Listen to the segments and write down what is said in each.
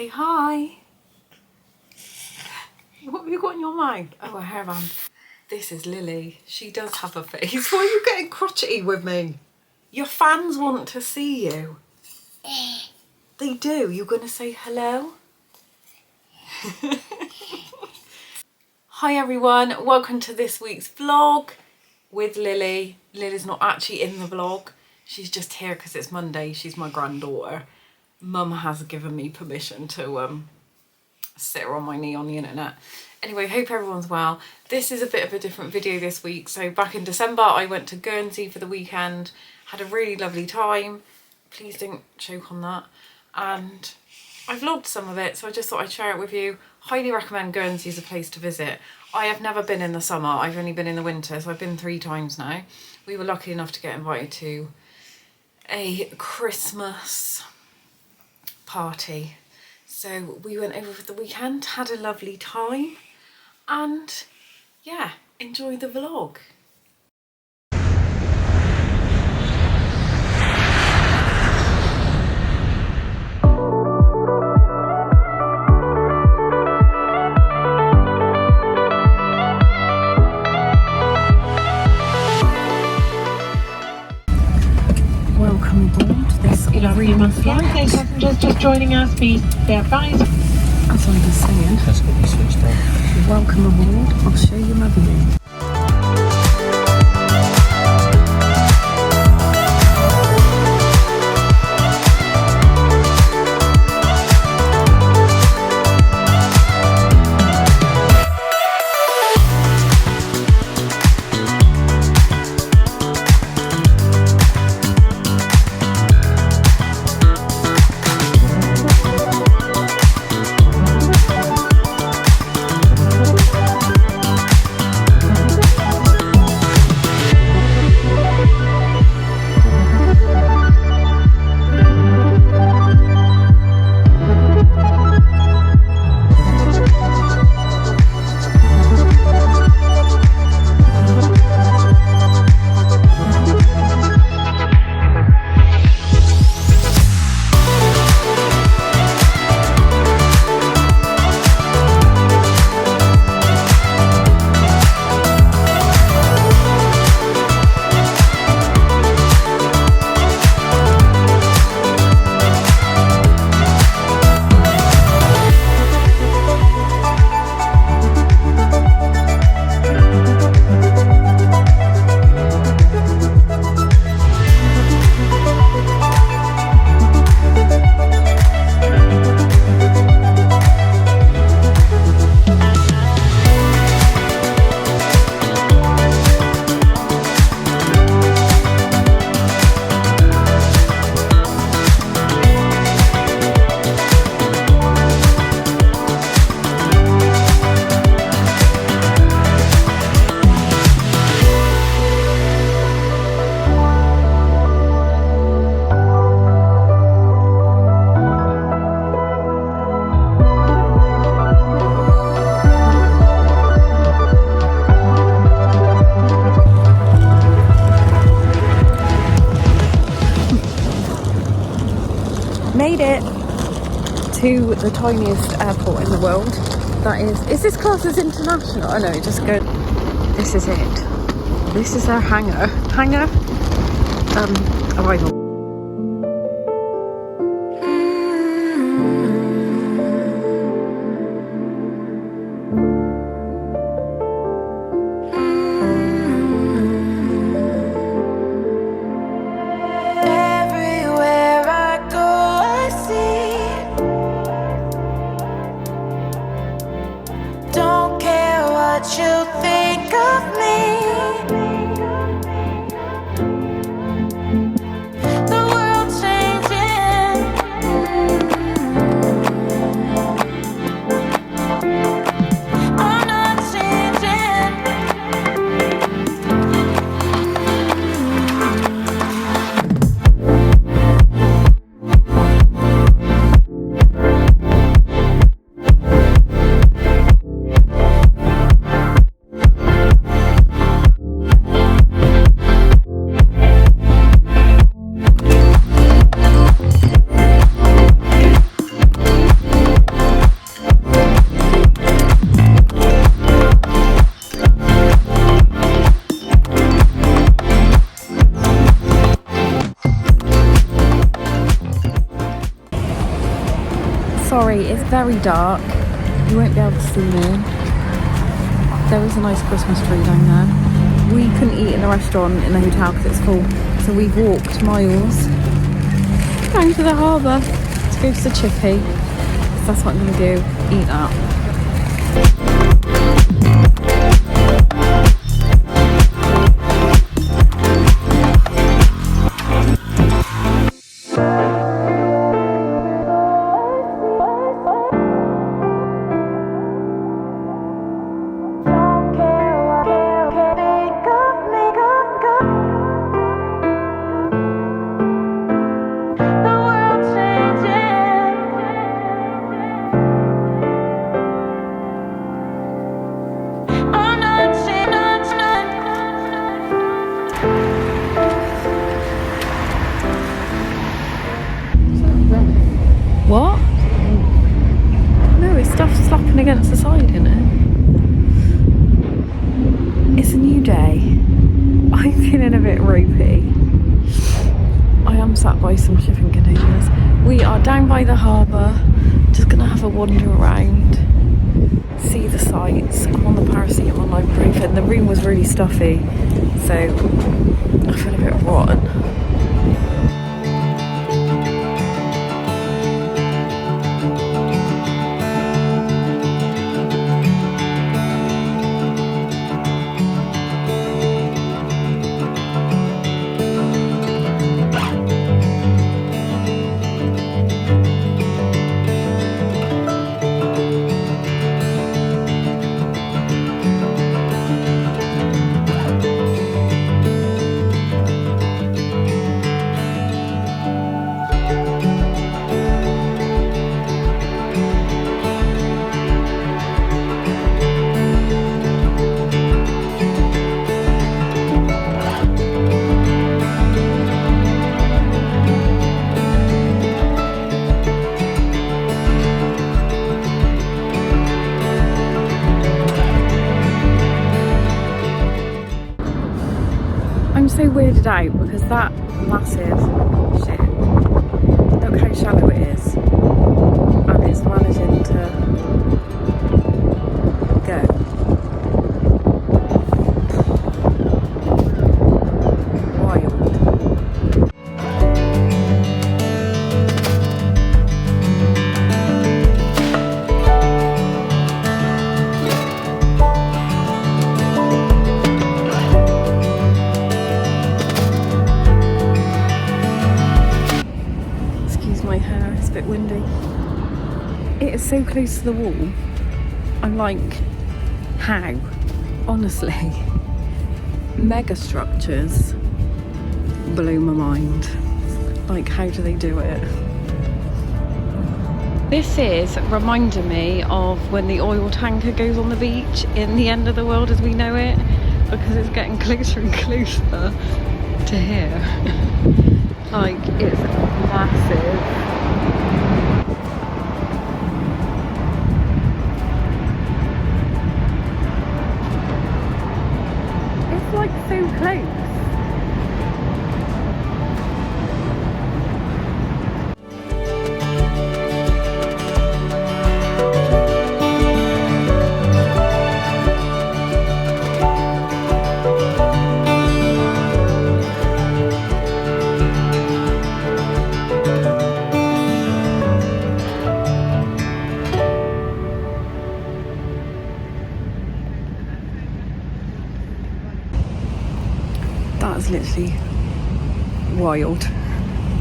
Say hi. What have you got in your mouth? Oh, a hairband. This is Lily. She does have a face. Why are you getting crotchety with me? Your fans want to see you. They do. You're going to say hello? Hi everyone. Welcome to this week's vlog with Lily. Lily's not actually in the vlog. She's just here because it's Monday. She's my granddaughter. Mum has given me permission to sit her on my knee on the internet. Anyway, hope everyone's well. This is a bit of a different video this week. So back in December, I went to Guernsey for the weekend, had a really lovely time. Please don't choke on that. And I vlogged some of it, so I just thought I'd share it with you. Highly recommend Guernsey as a place to visit. I have never been in the summer, I've only been in the winter, so I've been 3 times now. We were lucky enough to get invited to a Christmas party. So we went over for the weekend, had a lovely time, and yeah, enjoy the vlog. Welcome aboard this Aurigny flight. Passengers just joining us, please be advised. As I was saying, That's got to be switched on. welcome aboard. I'll show you my view. Made it to the tiniest airport in the world. That is this class as international? Oh no, it just go. This is it. This is our hangar arrival. You think of me. Sorry, it's very dark. You won't be able to see me. There is a nice Christmas tree down there. We couldn't eat in the restaurant in the hotel because it's full. So we've walked miles down to the harbour to go to the chippy. So that's what I'm going to do, eat that. What? No, it's stuff slapping against the side, isn't it? It's a new day. I'm feeling a bit ropey. I am sat by some shipping containers. We are down by the harbour. Just gonna have a wander around, see the sights. I'm on the paracetamol ibuprofen. The room was really stuffy, so I feel a bit rotten. I'm so weirded out because that massive ship, look how shallow it is, and it's managing to go. Wild. Windy. It is so close to the wall. I'm like, how? Honestly, mega structures blow my mind. Like, how do they do it? This is reminding me of when the oil tanker goes on the beach in The End of the World as We Know It, because it's getting closer and closer to here. Like, it's massive. Like so close. That's literally wild.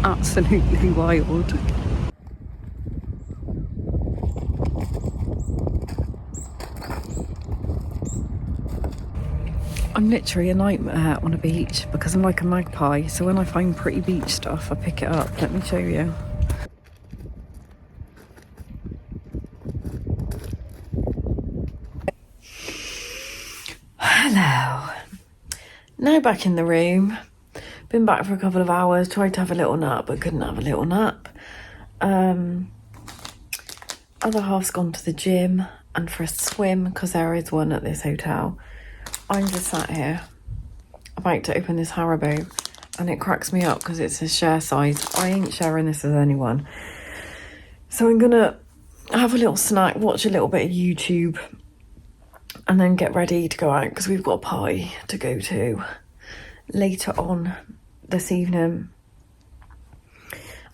Absolutely wild. I'm literally a nightmare on a beach because I'm like a magpie, so when I find pretty beach stuff I pick it up. Let me show you. Hello. Now back in the room. Been back for a couple of hours, tried to have a little nap but couldn't have a little nap. Other half's gone to the gym and for a swim because there is one at this hotel. I'm just sat here about to open this Haribo and it cracks me up because it's a share size. I ain't sharing this with anyone. So I'm gonna have a little snack, watch a little bit of YouTube, and then get ready to go out because we've got a party to go to later on this evening.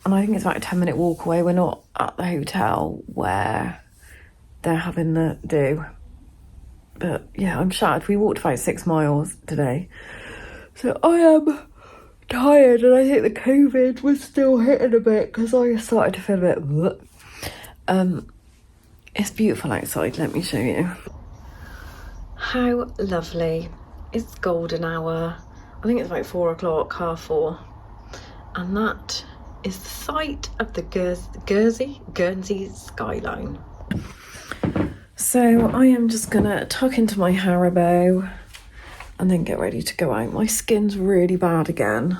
And I think it's about a 10-minute walk away. We're not at the hotel where they're having the do. But yeah, I'm shattered. We walked about 6 miles today. So I am tired, and I think the COVID was still hitting a bit because I started to feel a bit bleh. It's beautiful outside, let me show you. How lovely. It's golden hour. I think it's about 4 o'clock, 4:30. And that is the sight of the Guernsey skyline. So I am just gonna tuck into my Haribo and then get ready to go out. My skin's really bad again,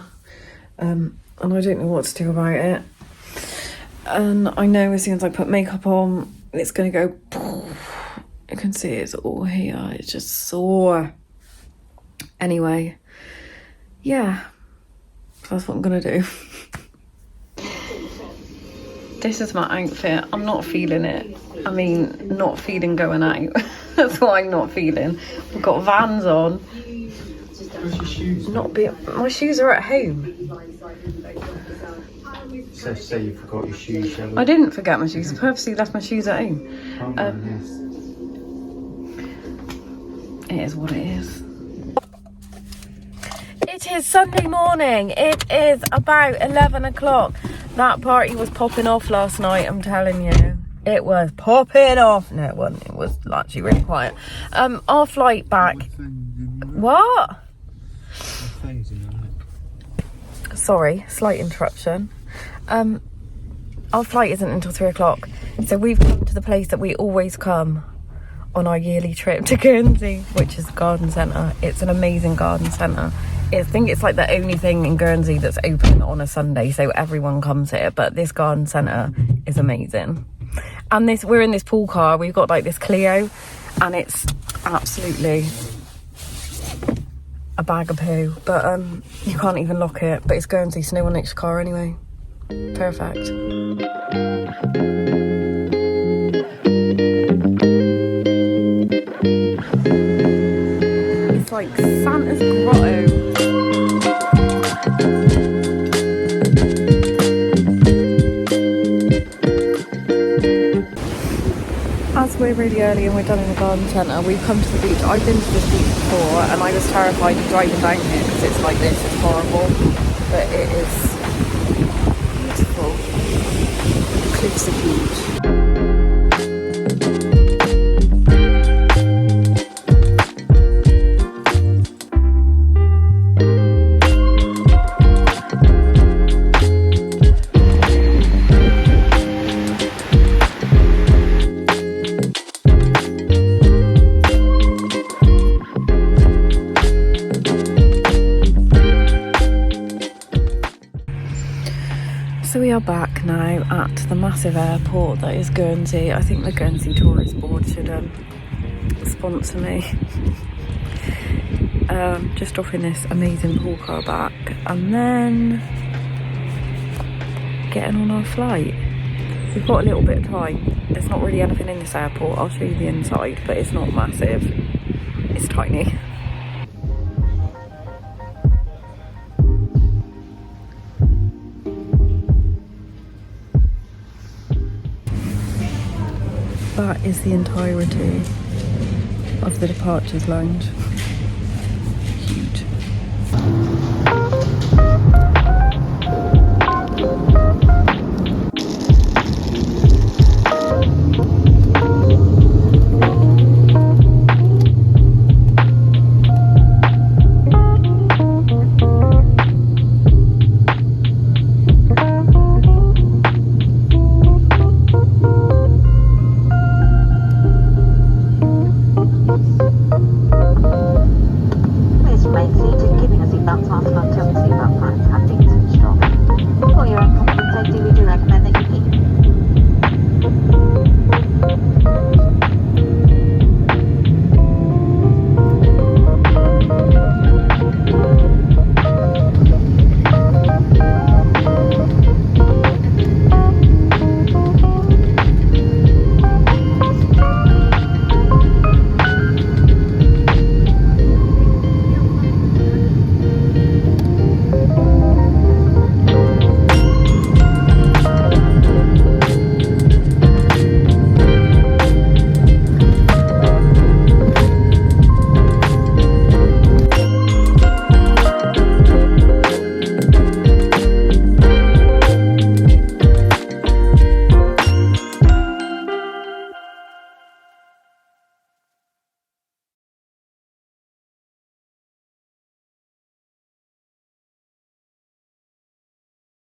and I don't know what to do about it. And I know as soon as I put makeup on, it's gonna go poof. You can see it's all here, it's just sore. Anyway, yeah, that's what I'm gonna do. This is my outfit. I'm not feeling it. I mean, not feeling going out. That's what I'm not feeling. I've got Vans on. My shoes are at home. So say you forgot your shoes, shall we? I didn't forget my shoes. I purposely left my shoes at home. It is what it is. It is Sunday morning. It is about 11 o'clock. That party was popping off last night, I'm telling you. It was popping off. No, it wasn't. It was actually really quiet. Our flight back. What? Sorry, slight interruption. Our flight isn't until 3 o'clock. So we've come to the place that we always come on our yearly trip to Guernsey, which is the garden centre. It's an amazing garden centre. I think it's like the only thing in Guernsey that's open on a Sunday, so everyone comes here. But this garden centre is amazing. And we're in this pool car. We've got like this Clio, and it's absolutely a bag of poo. But you can't even lock it. But it's Guernsey, so no one licks your car anyway. Perfect. It's like Santa's grotto. As we're really early and we're done in the garden centre, we've come to the beach. I've been to this beach before and I was terrified of driving down here because it's like this, it's horrible. But it is beautiful. The cliffs of beach. So we are back now at the massive airport that is Guernsey. I think the Guernsey Tourist Board should sponsor me. Just dropping this amazing pool car back and then getting on our flight. We've got a little bit of time. There's not really anything in this airport. I'll show you the inside, but it's not massive. It's tiny. That is the entirety of the departures lounge.